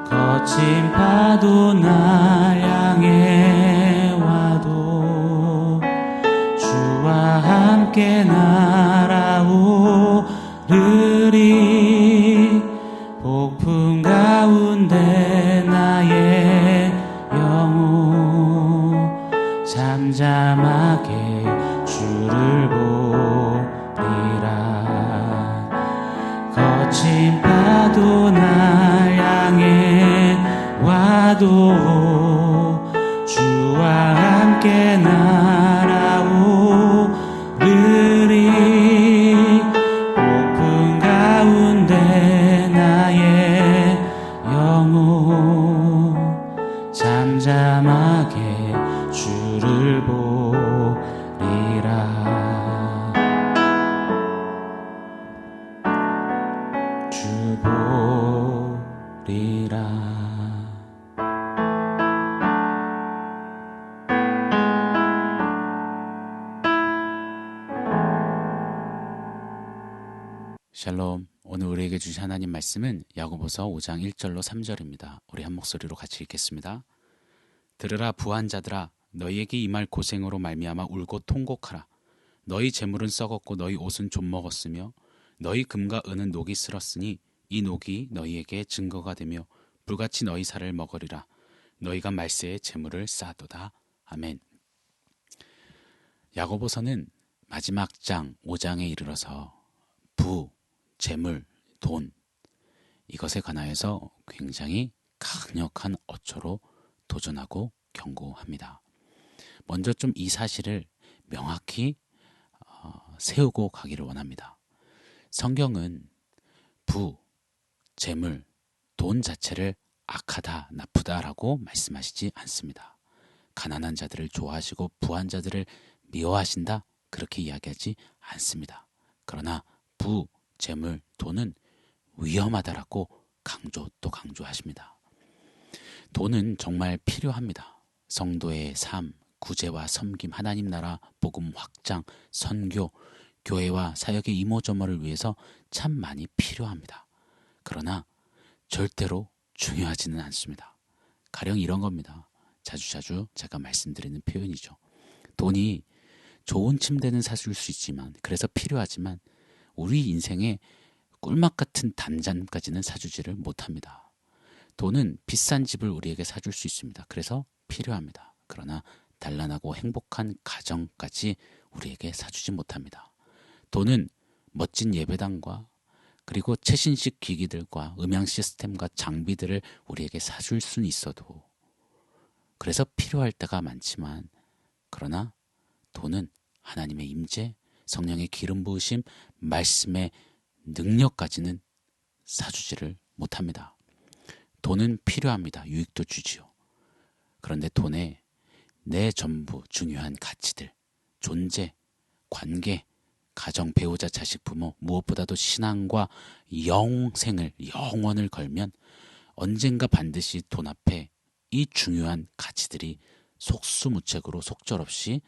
거친 파도 날 향해 와도 주와 함께 날아오르리. 폭풍 가운데 나의 영혼 잠잠하게 주를 보리라. 거친 파도 날 향해 와도 주와 함께 날아오르리. 폭풍 가운데 나의 영혼 잠잠하게 주를 보리라. 주 보리라. 샬롬. 오늘 우리에게 주신 하나님 말씀은 야고보서 5장 1절로 3절입니다. 우리 한 목소리로 같이 읽겠습니다. 들으라 부한 자들아, 너희에게 임할 고생으로 말미암아 울고 통곡하라. 너희 재물은 썩었고 너희 옷은 좀먹었으며 너희 금과 은은 녹이 슬었으니 이 녹이 너희에게 증거가 되며 불같이 너희 살을 먹으리라. 너희가 말세에 재물을 쌓도다. 아멘. 야고보서는 마지막 장 5장에 이르러서 부, 재물, 돈, 이것에 관하여서 굉장히 강력한 어초로 도전하고 경고합니다. 먼저 좀 이 사실을 명확히 세우고 가기를 원합니다. 성경은 부, 재물, 돈 자체를 악하다, 나쁘다라고 말씀하시지 않습니다. 가난한 자들을 좋아하시고 부한 자들을 미워하신다, 그렇게 이야기하지 않습니다. 그러나 부, 재물, 돈은 위험하다라고 강조하십니다. 돈은 정말 필요합니다. 성도의 삶, 구제와 섬김, 하나님 나라, 복음 확장, 선교, 교회와 사역의 이모저모를 위해서 참 많이 필요합니다. 그러나 절대로 중요하지는 않습니다. 가령 이런 겁니다. 자주자주 제가 말씀드리는 표현이죠. 돈이 좋은 침대는 사줄 수 있지만, 그래서 필요하지만 우리 인생의 꿀맛 같은 단잠까지는 사주지를 못합니다. 돈은 비싼 집을 우리에게 사줄 수 있습니다. 그래서 필요합니다. 그러나 단란하고 행복한 가정까지 우리에게 사주지 못합니다. 돈은 멋진 예배당과 그리고 최신식 기기들과 음향 시스템과 장비들을 우리에게 사줄 수는 있어도, 그래서 필요할 때가 많지만, 그러나 돈은 하나님의 임재, 성령의 기름 부으심, 말씀의 능력까지는 사주지를 못합니다. 돈은 필요합니다. 유익도 주지요. 그런데 돈에 내 전부 중요한 가치들, 존재, 관계, 가정, 배우자, 자식, 부모, 무엇보다도 신앙과 영원을 걸면 언젠가 반드시 돈 앞에 이 중요한 가치들이 속수무책으로 속절없이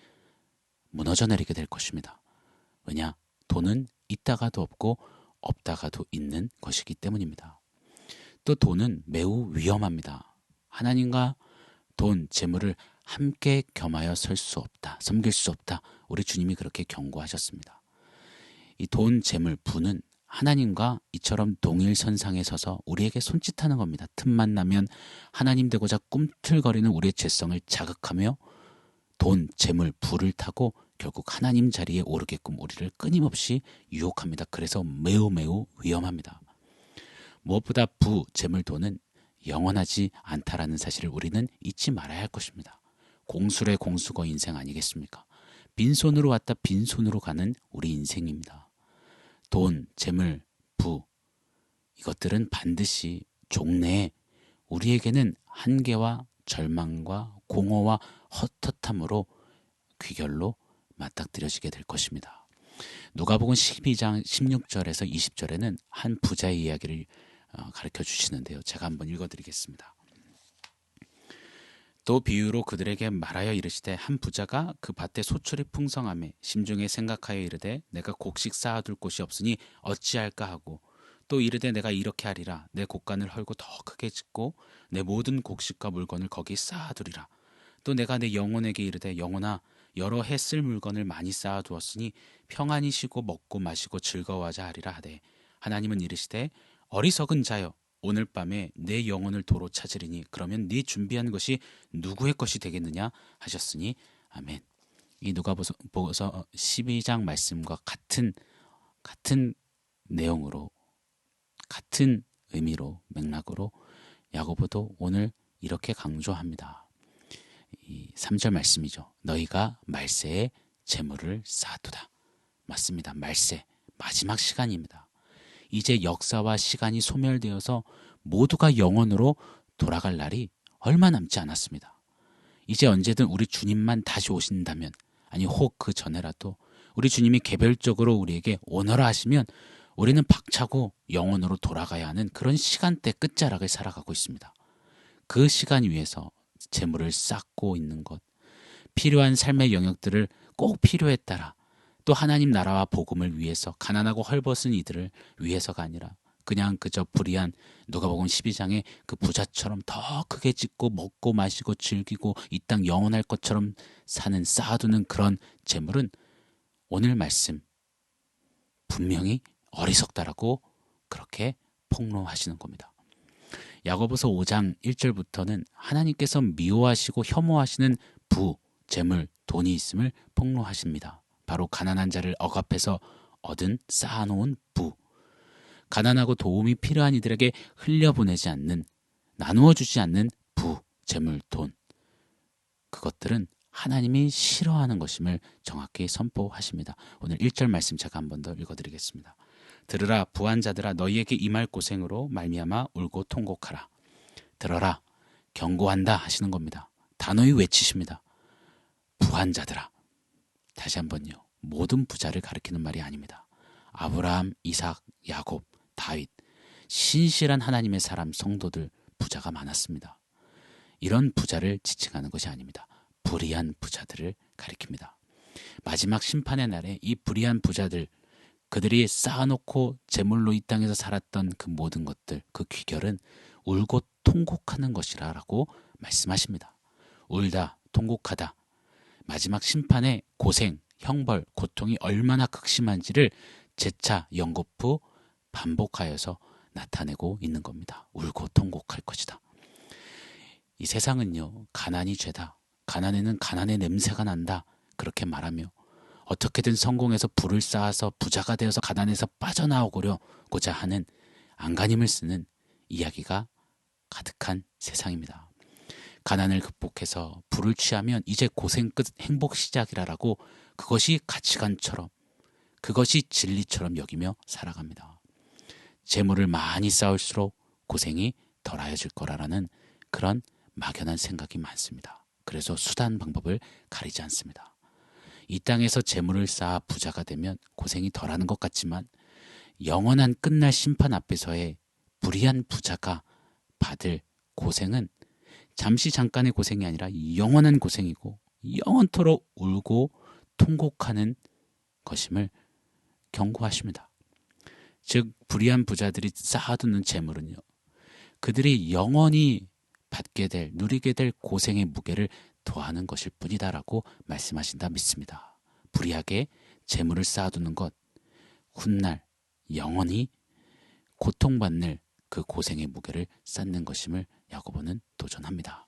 무너져 내리게 될 것입니다. 왜냐? 돈은 있다가도 없고 없다가도 있는 것이기 때문입니다. 또 돈은 매우 위험합니다. 하나님과 돈, 재물을 함께 겸하여 설 수 없다, 섬길 수 없다. 우리 주님이 그렇게 경고하셨습니다. 이 돈, 재물, 부는 하나님과 이처럼 동일선상에 서서 우리에게 손짓하는 겁니다. 틈만 나면 하나님 되고자 꿈틀거리는 우리의 죄성을 자극하며 돈, 재물, 부를 타고 결국 하나님 자리에 오르게끔 우리를 끊임없이 유혹합니다. 그래서 매우 위험합니다. 무엇보다 부, 재물, 돈은 영원하지 않다라는 사실을 우리는 잊지 말아야 할 것입니다. 공술의 공수거 인생 아니겠습니까? 빈손으로 왔다 빈손으로 가는 우리 인생입니다. 돈, 재물, 부, 이것들은 반드시 종래에 우리에게는 한계와 절망과 공허와 헛헛함으로 귀결로 맞닥뜨려지게 될 것입니다. 누가복음 12장 16절에서 20절에는 한 부자의 이야기를 가르쳐 주시는데요. 제가 한번 읽어드리겠습니다. 또 비유로 그들에게 말하여 이르시되 한 부자가 그 밭에 소출이 풍성하매 심중에 생각하여 이르되 내가 곡식 쌓아둘 곳이 없으니 어찌할까 하고 또 이르되 내가 이렇게 하리라. 내 곡간을 헐고 더 크게 짓고 내 모든 곡식과 물건을 거기 쌓아두리라. 또 내가 내 영혼에게 이르되 영혼아 여러 해 쓸 물건을 많이 쌓아두었으니 평안히 쉬고 먹고 마시고 즐거워하자 하리라 하되 하나님은 이르시되 어리석은 자여 오늘 밤에 내 영혼을 도로 찾으리니 그러면 네 준비한 것이 누구의 것이 되겠느냐 하셨으니 아멘. 이 누가복음 12장 말씀과 같은 내용으로 같은 의미로 맥락으로 야고보도 오늘 이렇게 강조합니다. 이 3절 말씀이죠. 너희가 말세에 재물을 쌓아두다. 맞습니다. 말세 마지막 시간입니다. 이제 역사와 시간이 소멸되어서 모두가 영원으로 돌아갈 날이 얼마 남지 않았습니다. 이제 언제든 우리 주님만 다시 오신다면 아니 혹 그 전에라도 우리 주님이 개별적으로 우리에게 오너라 하시면 우리는 박차고 영원으로 돌아가야 하는 그런 시간대 끝자락을 살아가고 있습니다. 그 시간 위에서 재물을 쌓고 있는 것, 필요한 삶의 영역들을 꼭 필요에 따라 또 하나님 나라와 복음을 위해서 가난하고 헐벗은 이들을 위해서가 아니라 그냥 그저 불의한 누가복음 12장의 그 부자처럼 더 크게 짓고 먹고 마시고 즐기고 이 땅 영원할 것처럼 사는 쌓아두는 그런 재물은 오늘 말씀 분명히 어리석다라고 그렇게 폭로하시는 겁니다. 야고보서 5장 1절부터는 하나님께서 미워하시고 혐오하시는 부, 재물, 돈이 있음을 폭로하십니다. 바로 가난한 자를 억압해서 얻은 쌓아놓은 부, 가난하고 도움이 필요한 이들에게 흘려보내지 않는, 나누어 주지 않는 부, 재물, 돈, 그것들은 하나님이 싫어하는 것임을 정확히 선포하십니다. 오늘 1절 말씀 제가 한 번 더 읽어드리겠습니다. 들으라 부한 자들아 너희에게 임할 고생으로 말미암아 울고 통곡하라. 들어라 경고한다 하시는 겁니다. 단호히 외치십니다. 부한 자들아. 다시 한번요. 모든 부자를 가리키는 말이 아닙니다. 아브라함, 이삭, 야곱, 다윗, 신실한 하나님의 사람 성도들 부자가 많았습니다. 이런 부자를 지칭하는 것이 아닙니다. 불의한 부자들을 가리킵니다. 마지막 심판의 날에 이 불의한 부자들, 그들이 쌓아놓고 제물로 이 땅에서 살았던 그 모든 것들, 그 귀결은 울고 통곡하는 것이라고 말씀하십니다. 울다, 통곡하다. 마지막 심판의 고생, 형벌, 고통이 얼마나 극심한지를 재차 연거푸 반복하여서 나타내고 있는 겁니다. 울고 통곡할 것이다. 이 세상은요, 가난이 죄다. 가난에는 가난의 냄새가 난다. 그렇게 말하며 어떻게든 성공해서 부를 쌓아서 부자가 되어서 가난에서 빠져나오고자 하는 안간힘을 쓰는 이야기가 가득한 세상입니다. 가난을 극복해서 부를 취하면 이제 고생 끝 행복 시작이라고 그것이 가치관처럼 그것이 진리처럼 여기며 살아갑니다. 재물을 많이 쌓을수록 고생이 덜하여질 거라는 그런 막연한 생각이 많습니다. 그래서 수단 방법을 가리지 않습니다. 이 땅에서 재물을 쌓아 부자가 되면 고생이 덜하는 것 같지만 영원한 끝날 심판 앞에서의 불의한 부자가 받을 고생은 잠시 잠깐의 고생이 아니라 영원한 고생이고 영원토록 울고 통곡하는 것임을 경고하십니다. 즉 불의한 부자들이 쌓아두는 재물은요, 그들이 영원히 받게 될, 누리게 될 고생의 무게를 더하는 것일 뿐이다라고 말씀하신다 믿습니다. 불의하게 재물을 쌓아두는 것, 훗날 영원히 고통받는 그 고생의 무게를 쌓는 것임을 야고보는 도전합니다.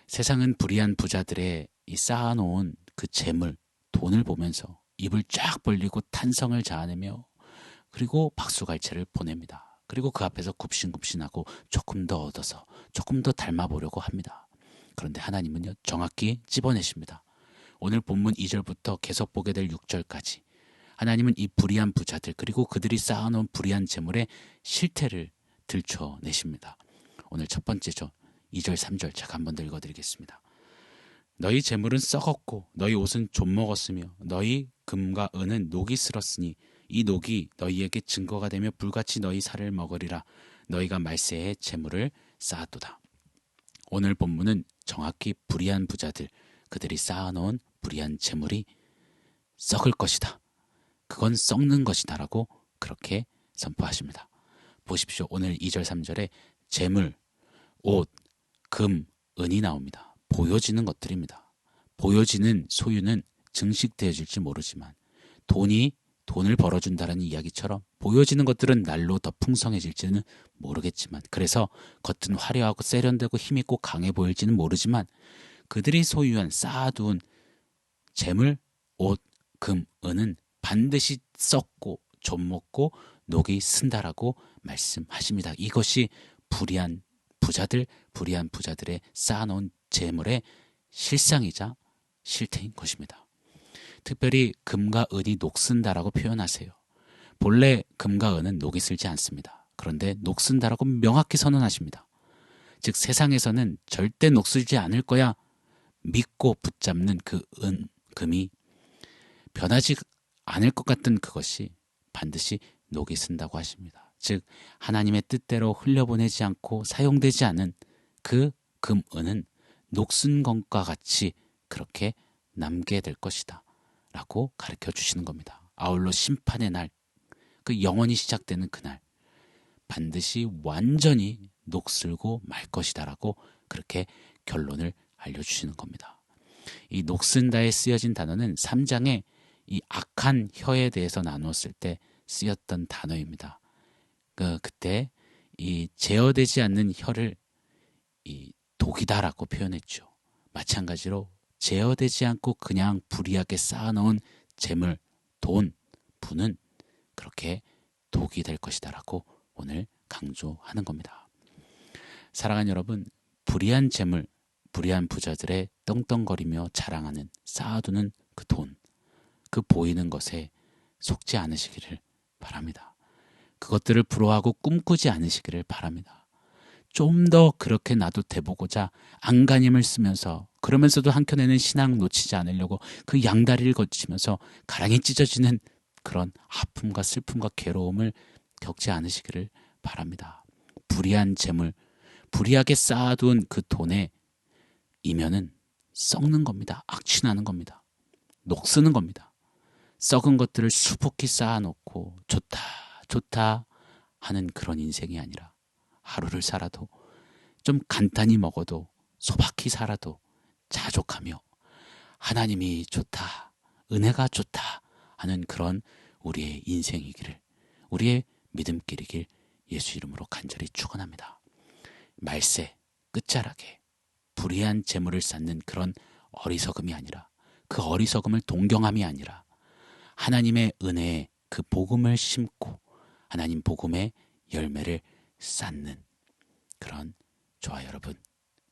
세상은 불의한 부자들의 이 쌓아놓은 그 재물, 돈을 보면서 입을 쫙 벌리고 탄성을 자아내며 그리고 박수갈채를 보냅니다. 그리고 그 앞에서 굽신굽신하고 조금 더 얻어서 조금 더 닮아보려고 합니다. 그런데 하나님은요, 정확히 찝어내십니다. 오늘 본문 2절부터 계속 보게 될 6절까지 하나님은 이 불의한 부자들 그리고 그들이 쌓아놓은 불의한 재물의 실태를 들춰내십니다. 오늘 첫 번째죠. 2절 3절 제가 한 번 더 읽어드리겠습니다. 너희 재물은 썩었고 너희 옷은 좀먹었으며 너희 금과 은은 녹이 슬었으니 이 녹이 너희에게 증거가 되며 불같이 너희 살을 먹으리라. 너희가 말세에 재물을 쌓았도다. 오늘 본문은 정확히 불의한 부자들, 그들이 쌓아놓은 불의한 재물이 썩을 것이다. 그건 썩는 것이다 라고 그렇게 선포하십니다. 보십시오. 오늘 2절 3절에 재물, 옷, 금, 은이 나옵니다. 보여지는 것들입니다. 보여지는 소유는 증식되어질지 모르지만 돈을 벌어준다는 이야기처럼 보여지는 것들은 날로 더 풍성해질지는 모르겠지만, 그래서 겉은 화려하고 세련되고 힘있고 강해 보일지는 모르지만 그들이 소유한 쌓아두은 재물, 옷, 금, 은은 반드시 썩고 좀먹고 녹이 쓴다라고 말씀하십니다. 이것이 불의한 부자들의 쌓아놓은 재물의 실상이자 실태인 것입니다. 특별히 금과 은이 녹쓴다라고 표현하세요. 본래 금과 은은 녹이 슬지 않습니다. 그런데 녹쓴다라고 명확히 선언하십니다. 즉 세상에서는 절대 녹슬지 않을 거야 믿고 붙잡는 그 금이 변하지 않을 것 같던 그것이 반드시 녹이 쓴다고 하십니다. 즉 하나님의 뜻대로 흘려보내지 않고 사용되지 않은 그 금, 은은 녹슨 것과 같이 그렇게 남게 될 것이다 라고 가르쳐 주시는 겁니다. 아울러 심판의 날, 그 영원히 시작되는 그날 반드시 완전히 녹슬고 말 것이다 라고 그렇게 결론을 알려주시는 겁니다. 이 녹슨다에 쓰여진 단어는 3장에 이 악한 혀에 대해서 나누었을 때 쓰였던 단어입니다. 그때 이 제어되지 않는 혀를 이 독이다라고 표현했죠. 마찬가지로 제어되지 않고 그냥 불이하게 쌓아놓은 재물, 돈, 부는 그렇게 독이 될 것이다라고 오늘 강조하는 겁니다. 사랑하는 여러분, 불의한 재물, 불의한 부자들의 떵떵거리며 자랑하는 쌓아두는 그 돈, 그 보이는 것에 속지 않으시기를 바랍니다. 그것들을 부러워하고 꿈꾸지 않으시기를 바랍니다. 좀 더 그렇게 나도 돼보고자 안간힘을 쓰면서, 그러면서도 한켠에는 신앙 놓치지 않으려고 그 양다리를 거치면서 가랑이 찢어지는 그런 아픔과 슬픔과 괴로움을 겪지 않으시기를 바랍니다. 불의한 재물, 불의하게 쌓아둔 그 돈의 이면은 썩는 겁니다. 악취나는 겁니다. 녹쓰는 겁니다. 썩은 것들을 수북히 쌓아놓고 좋다 하는 그런 인생이 아니라, 하루를 살아도 좀 간단히 먹어도 소박히 살아도 자족하며 하나님이 좋다, 은혜가 좋다 하는 그런 우리의 인생이기를, 우리의 믿음길이길 예수 이름으로 간절히 축원합니다. 말세 끝자락에 불의한 재물을 쌓는 그런 어리석음이 아니라, 그 어리석음을 동경함이 아니라 하나님의 은혜에 그 복음을 심고 하나님 복음의 열매를 쌓는 그런 저와 여러분,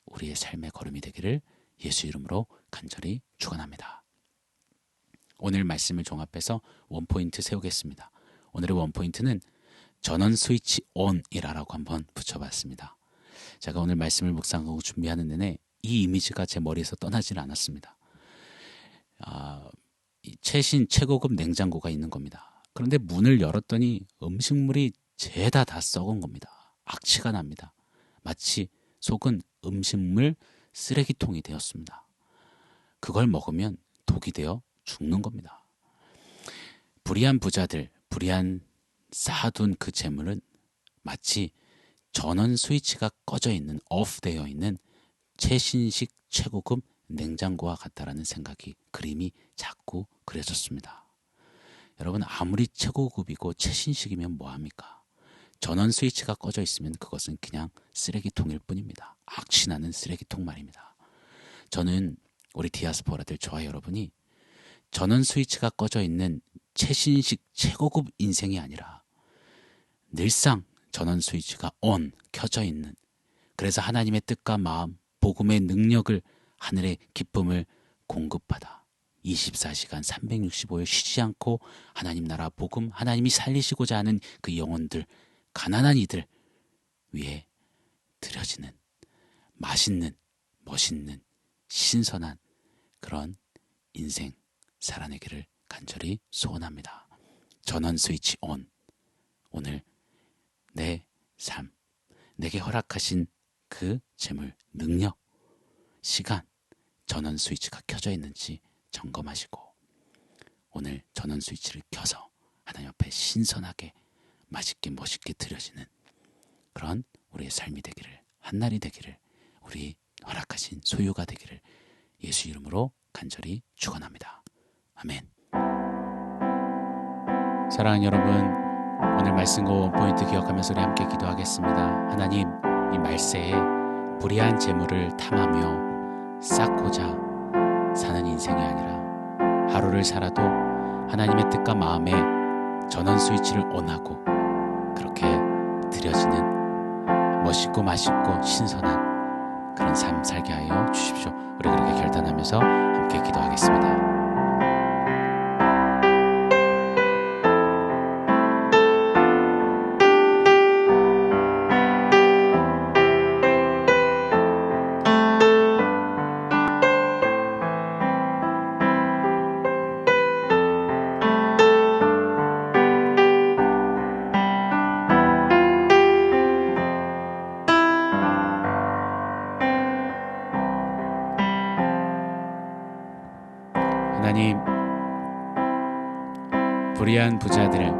우리의 삶의 걸음이 되기를 예수 이름으로 간절히 축원합니다. 오늘 말씀을 종합해서 원포인트 세우겠습니다. 오늘의 원포인트는 전원 스위치 ON이라고 한번 붙여봤습니다. 제가 오늘 말씀을 묵상하고 준비하는 내내 이 이미지가 제 머리에서 떠나질 않았습니다. 최신 최고급 냉장고가 있는 겁니다. 그런데 문을 열었더니 음식물이 죄다 다 썩은 겁니다. 악취가 납니다. 마치 속은 음식물 쓰레기통이 되었습니다. 그걸 먹으면 독이 되어 죽는 겁니다. 불의한 부자들, 불의한 쌓아둔 그 재물은 마치 전원 스위치가 꺼져 있는, 오프되어 있는 최신식 최고급 냉장고와 같다라는 생각이, 그림이 자꾸 그려졌습니다. 여러분, 아무리 최고급이고 최신식이면 뭐합니까? 전원 스위치가 꺼져 있으면 그것은 그냥 쓰레기통일 뿐입니다. 악취나는 쓰레기통 말입니다. 저는 우리 디아스포라들, 저와 여러분이 전원 스위치가 꺼져 있는 최신식 최고급 인생이 아니라 늘상 전원 스위치가 ON, 켜져 있는, 그래서 하나님의 뜻과 마음, 복음의 능력을, 하늘의 기쁨을 공급받아 24시간 365일 쉬지 않고 하나님 나라 복음, 하나님이 살리시고자 하는 그 영혼들, 가난한 이들 위에 드려지는 맛있는, 멋있는, 신선한 그런 인생 살아내기를 간절히 소원합니다. 전원 스위치 ON. 오늘 내 삶, 내게 허락하신 그 재물, 능력, 시간, 전원 스위치가 켜져 있는지 점검하시고 오늘 전원 스위치를 켜서 하나님 앞에 신선하게 맛있게 멋있게 드려지는 그런 우리의 삶이 되기를, 한날이 되기를, 우리 허락하신 소유가 되기를 예수 이름으로 간절히 축원합니다. 아멘. 사랑하는 여러분, 오늘 말씀과 원포인트 기억하면서 우리 함께 기도하겠습니다. 하나님, 이 말세에 불의한 재물을 탐하며 쌓고자 사는 인생이 아니라 하루를 살아도 하나님의 뜻과 마음에 전원 스위치를 온하고 그렇게 드려지는 멋있고 맛있고 신선한 그런 삶 살게 하여 주십시오. 우리 그렇게 결단하면서 함께 기도하겠습니다. 하나님, 불의한 부자들,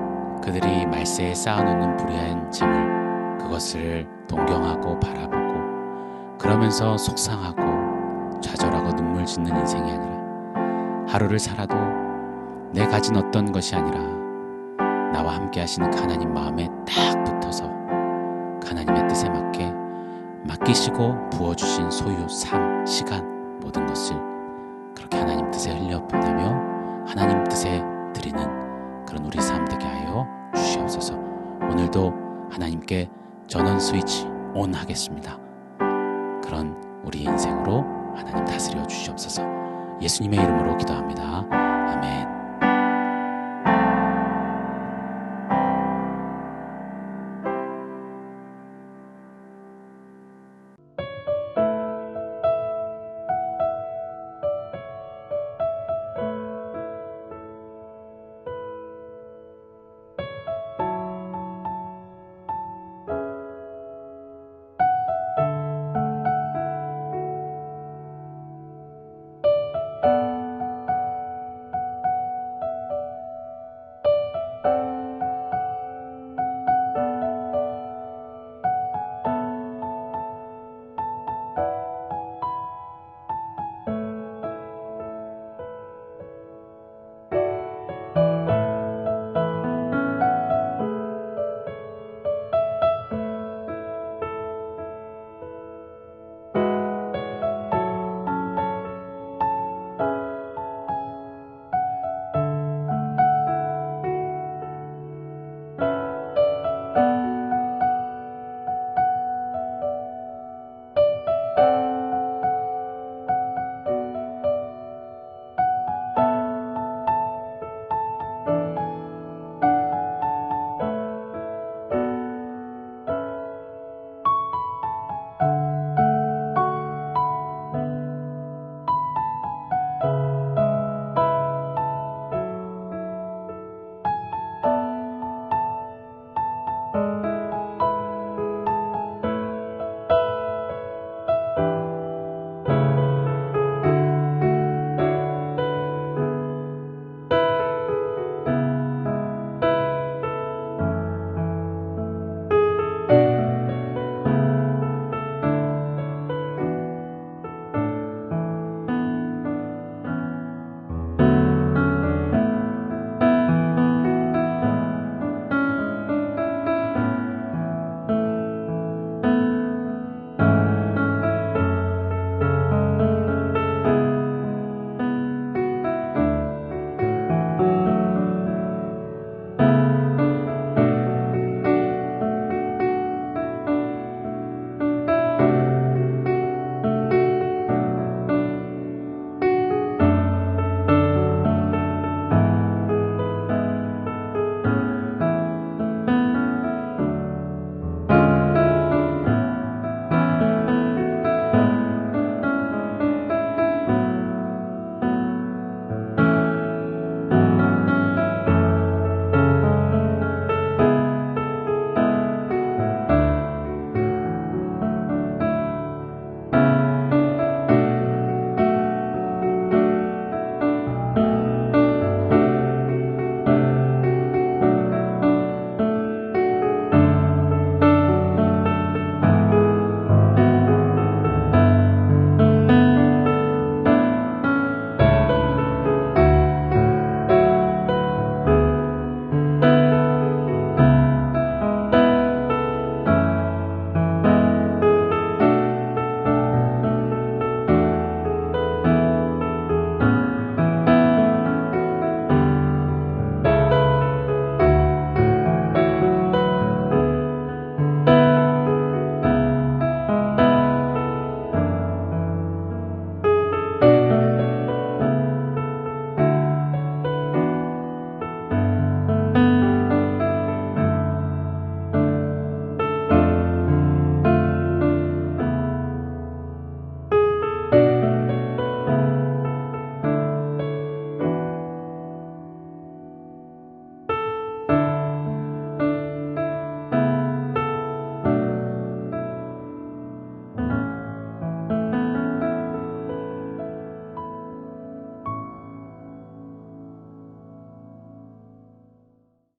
그들이 말세에 쌓아놓는 불의한 재물, 그것을 동경하고 바라보고 그러면서 속상하고 좌절하고 눈물 짓는 인생이 아니라 하루를 살아도 내 가진 어떤 것이 아니라 나와 함께 하시는 하나님 마음에 딱 붙어서 하나님의 뜻에 맞게 맡기시고 부어주신 소유, 삶, 시간 모든 것을 그렇게 하나님 뜻에 흘려보내며 하나님 뜻에 드리는 그런 우리 삶 되게 하여 주시옵소서. 오늘도 하나님께 전원 스위치 온 하겠습니다. 그런 우리 인생으로 하나님 다스려 주시옵소서. 예수님의 이름으로 기도합니다. 아멘.